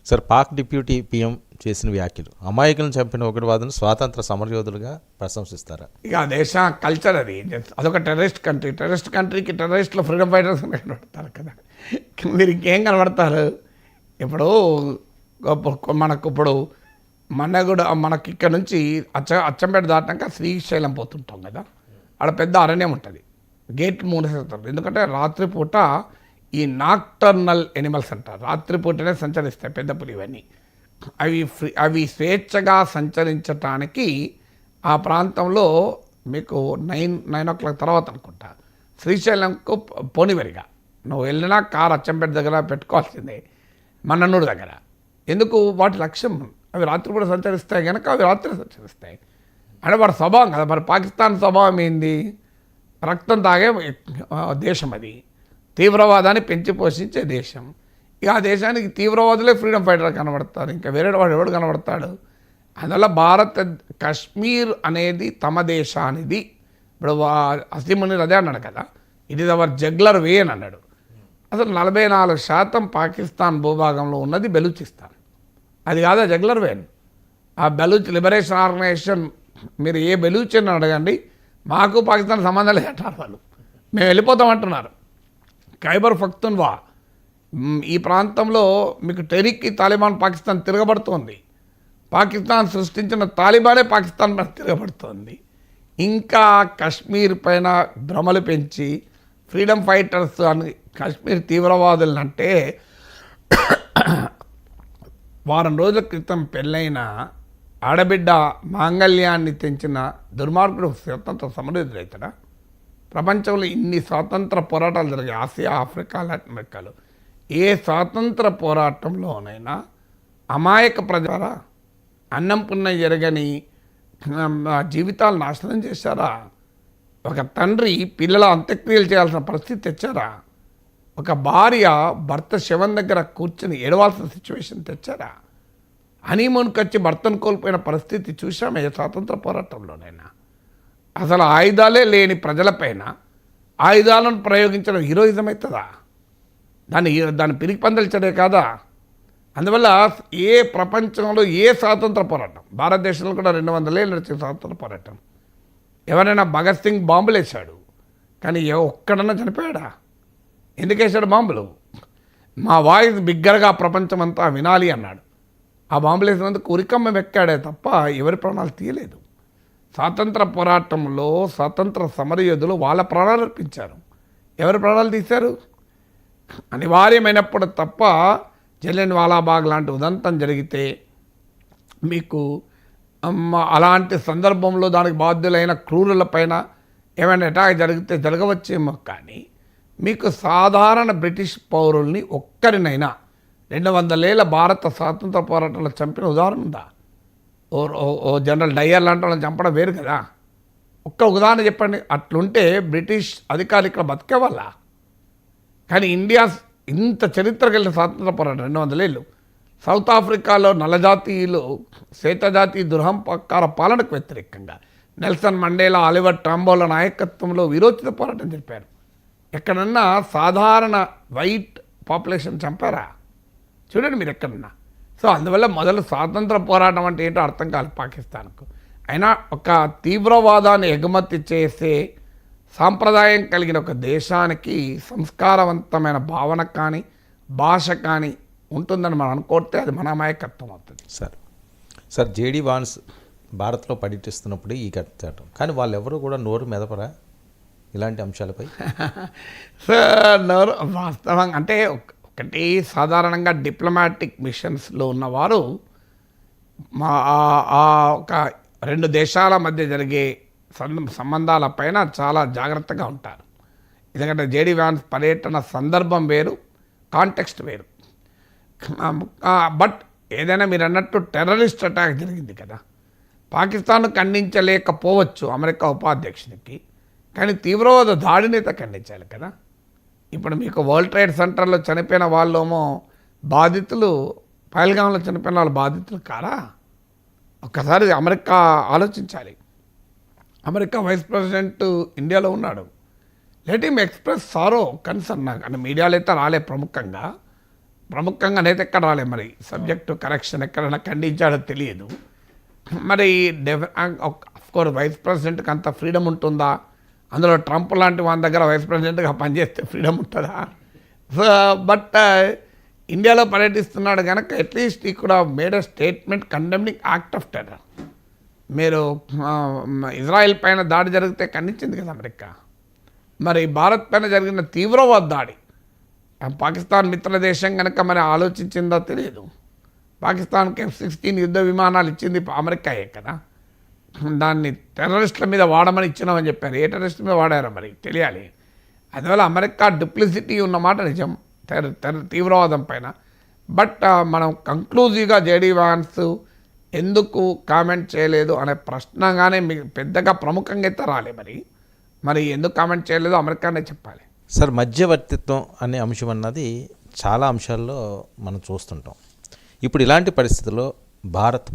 Sir Pak deputy PM చేసిన వ్యాఖ్యలు అమాయకులను చంపిన ఉగ్రవాదులను స్వాతంత్ర సమరయోధులుగా ప్రశంసిస్తారా? ఇక ఆ దేశ కల్చర్ అది, అదొక టెర్రరిస్ట్ కంట్రీకి టెర్రరిస్ట్లో ఫ్రీడమ్ ఫైటర్స్ కనబడతారు కదా. మీరు ఇంకేం కనబడతారు? ఇప్పుడు ఇప్పుడు మనకి ఇక్కడ నుంచి అచ్చంపేట దాటినాక శ్రీశైలం పోతుంటాం కదా, ఆడ పెద్ద అరణ్యం ఉంటుంది, గేట్లు మూసేస్తారు. ఎందుకంటే రాత్రిపూట ఈ నాక్టర్నల్ ఎనిమల్స్ అంటారు, రాత్రిపూటనే సంచరిస్తాయి పెద్ద పులి. ఇవన్నీ అవి స్వేచ్ఛగా సంచరించటానికి ఆ ప్రాంతంలో మీకు 9 తర్వాత అనుకుంటా శ్రీశైలంకు పోనివరిగా నువ్వు వెళ్ళినా కారు అచ్చంపేట దగ్గర పెట్టుకోవాల్సిందే, మన్ననూరు దగ్గర. ఎందుకు? వాటి లక్ష్యం అవి రాత్రిపూట సంచరిస్తాయి కనుక అవి రాత్రి సంచరిస్తాయి అంటే వాటి స్వభావం కదా. మరి పాకిస్తాన్ స్వభావం ఏంది? రక్తం తాగే దేశం, అది తీవ్రవాదాన్ని పెంచి పోషించే దేశం. ఇక ఆ దేశానికి తీవ్రవాదులే ఫ్రీడమ్ ఫైటర్ కనబడతారు, ఇంకా వేరే వాడు ఎవడు కనబడతాడు? అందువల్ల కాశ్మీర్ అనేది తమ దేశానిది. ఇప్పుడు అసీముని అదే అన్నాడు కదా, ఇట్ ఈజ్ అవర్ జగ్లర్ వే అని అన్నాడు. అసలు 44% పాకిస్తాన్ భూభాగంలో ఉన్నది బెలూచిస్తాన్, అది కాదా జగ్లర్ వేన్. ఆ బెలూచ్ లిబరేషన్ ఆర్గనైజేషన్, మీరు ఏ బెలూచిని అడగండి, మాకు పాకిస్తాన్ సంబంధం లేదంటారు వాళ్ళు, మేము వెళ్ళిపోతామంటున్నారు. ఖైబర్ పఖ్తూన్వా ఈ ప్రాంతంలో మీకు టెరిక్కి తాలిబాన్ పాకిస్తాన్ తిరగబడుతోంది, పాకిస్తాన్ సృష్టించిన తాలిబానే పాకిస్తాన్ పైన తిరగబడుతోంది. ఇంకా కాశ్మీర్ పైన భ్రమలు పెంచి ఫ్రీడమ్ ఫైటర్స్ అని కాశ్మీర్ తీవ్రవాదులను అంటే, వారం రోజుల క్రితం పెళ్ళైన ఆడబిడ్డ మాంగళ్యాన్ని తెంచిన దుర్మార్గుడు స్వతంత్ర సమరయోధుడవుతాడా? ప్రపంచంలో ఇన్ని స్వాతంత్ర పోరాటాలు జరిగాయి, ఆసియా, ఆఫ్రికా, లాటిన్ అమెరికాలో. ఏ స్వాతంత్ర పోరాటంలోనైనా అమాయక ప్రజల అన్నం పుణ్యం జరగని జీవితాలు నాశనం చేశారా? ఒక తండ్రి పిల్లల అంత్యక్రియలు చేయాల్సిన పరిస్థితి తెచ్చారా? ఒక భార్య భర్త శవం దగ్గర కూర్చొని ఏడవాల్సిన సిచ్యువేషన్ తెచ్చారా? హనీమూన్కి వచ్చి భర్తను కోల్పోయిన పరిస్థితి చూసామే ఏ స్వాతంత్ర పోరాటంలోనైనా. అసలు ఆయుధాలే లేని ప్రజలపైన ఆయుధాలను ప్రయోగించడం హీరోయిజం అవుతుందా? దాన్ని పిరికి పందల్చడే కాదా? అందువల్ల ఏ ప్రపంచంలో ఏ స్వాతంత్ర పోరాటం, భారతదేశంలో కూడా 200 ఏళ్ళు నడిచిన స్వాతంత్ర పోరాటం, ఎవరైనా భగత్ సింగ్ బాంబులు వేశాడు కానీ ఒక్కడన్నా చనిపోయాడా? ఎందుకు వేశాడు బాంబులు? మా వాయిస్ బిగ్గరగా ప్రపంచం అంతా వినాలి అన్నాడు. ఆ బాంబులు వేసినందుకు ఉరికమ్మ వెక్కాడే తప్ప ఎవరి ప్రాణాలు తీయలేదు. స్వాతంత్ర పోరాటంలో స్వాతంత్ర సమరయోధులు వాళ్ళ ప్రాణాలు అర్పించారు. ఎవరి ప్రాణాలు తీశారు? అనివార్యమైనప్పుడు తప్ప జలియన్ వాలాబాగ్ లాంటి ఉదంతం జరిగితే మీకు అలాంటి సందర్భంలో దానికి బాధ్యులైన క్రూరులపైన ఏమైనా అటాక్ జరిగితే జరగవచ్చేమో, కానీ మీకు సాధారణ బ్రిటిష్ పౌరుల్ని ఒక్కరినైనా 200 ఏళ్ళ భారత స్వాతంత్ర పోరాటంలో చంపిన ఉదాహరణ ఉందా? ఓ జనరల్ డయ్యర్ లాంటి వాళ్ళని చంపడం వేరు కదా. ఒక్క ఉదాహరణ చెప్పండి. అట్లుంటే బ్రిటిష్ అధికారులు ఇక్కడ బతికేవాళ్ళ? కానీ ఇండియా ఇంత చరిత్ర కలిగిన స్వాతంత్ర పోరాటం 200 ఏళ్ళు. సౌత్ ఆఫ్రికాలో నల్లజాతీయులు శ్వేతజాతి దురహంకార పాలనకు వ్యతిరేకంగా నెల్సన్ మండేలా, ఆలివర్ టాంబోల నాయకత్వంలో విరోచిత పోరాటం జరిపారు. ఎక్కడన్నా సాధారణ వైట్ పాపులేషన్ చంపారా? చూడండి మీరు ఎక్కడన్నా. సో అందువల్ల మొదలు స్వాతంత్ర పోరాటం అంటే ఏంటో అర్థం కాదు పాకిస్తాన్కు. అయినా ఒక తీవ్రవాదాన్ని ఎగుమతి చేసే సాంప్రదాయం కలిగిన ఒక దేశానికి సంస్కారవంతమైన భావన కానీ భాష కానీ ఉంటుందని మనం అనుకోతే అది మన అమాయకత్వం అవుతుంది. సార్ జేడీ వాన్స్ భారత్లో పర్యటిస్తున్నప్పుడు ఈ కట్టాటం, కానీ వాళ్ళు ఎవరు కూడా నోరు మెదపరా ఇలాంటి అంశాలపై? సార్ నోరు వాస్తవంగా అంటే ఒకటి సాధారణంగా డిప్లొమాటిక్ మిషన్స్లో ఉన్నవారు ఒక 2 దేశాల మధ్య జరిగే సంబంధాలపైన చాలా జాగ్రత్తగా ఉంటారు. ఎందుకంటే జేడీ వాన్స్ పర్యటన సందర్భం వేరు, కాంటెక్స్ట్ వేరు. బట్ ఏదైనా మీరు అన్నట్టు టెర్రరిస్ట్ అటాక్ జరిగింది కదా, పాకిస్తాన్ ఖండించలేకపోవచ్చు అమెరికా ఉపాధ్యక్షునికి, కానీ తీవ్రవాద దాడిని ఖండించాలి కదా. ఇప్పుడు మీకు వరల్డ్ ట్రేడ్ సెంటర్లో చనిపోయిన వాళ్ళేమో బాధితులు, పహల్గాంలో చనిపోయిన వాళ్ళు బాధితులు కారా? ఒక్కసారి అమెరికా ఆలోచించాలి. అమెరికా వైస్ ప్రెసిడెంట్ ఇండియాలో ఉన్నాడు. లెట్ హిమ్ ఎక్స్ప్రెస్ సారో, కన్సర్న్. నాకు అంటే మీడియాలో అయితే రాలే ప్రముఖంగా. ప్రముఖంగా నేత ఎక్కడ రాలే మరి సబ్జెక్టు కరెక్షన్ ఎక్కడైనా ఖండించాడో తెలియదు. మరి కోర్స్ వైస్ ప్రెసిడెంట్కి అంత ఫ్రీడమ్ ఉంటుందా? అందులో ట్రంప్ లాంటి వాళ్ళ దగ్గర వైస్ ప్రెసిడెంట్గా పనిచేస్తే ఫ్రీడమ్ ఉంటుందా? బట్ ఇండియాలో పర్యటిస్తున్నాడు కనుక అట్లీస్ట్ ఈ కూడా made a statement condemning act of terror. మీరు ఇజ్రాయెల్ పైన దాడి జరిగితే ఖండించింది కదా అమెరికా. మరి భారత్ పైన జరిగిన తీవ్రవాద దాడి పాకిస్తాన్ మిత్ర దేశం కనుక మరి ఆలోచించిందో తెలియదు. పాకిస్తాన్కి F-16 యుద్ధ విమానాలు ఇచ్చింది అమెరికాయే కదా. దాన్ని టెర్రరిస్టుల మీద వాడమని ఇచ్చినామని చెప్పారు. ఏ టెర్రరిస్ట్ మీద వాడారో మరి తెలియాలి. అందువల్ల అమెరికా డిప్లిసిటీ ఉన్నమాట నిజం తీవ్రవాదం పైన. బట్ మనం కంక్లూజివ్గా జేడీ వాన్స్ ఎందుకు కామెంట్ చేయలేదు అనే ప్రశ్నగానే మీకు పెద్దగా ప్రముఖంగా అయితే రాలే. మరి ఎందుకు కామెంట్ చేయలేదో అమెరికానే చెప్పాలి. సార్, మధ్యవర్తిత్వం అనే అంశం అన్నది చాలా అంశాల్లో మనం చూస్తుంటాం. ఇప్పుడు ఇలాంటి పరిస్థితుల్లో భారత్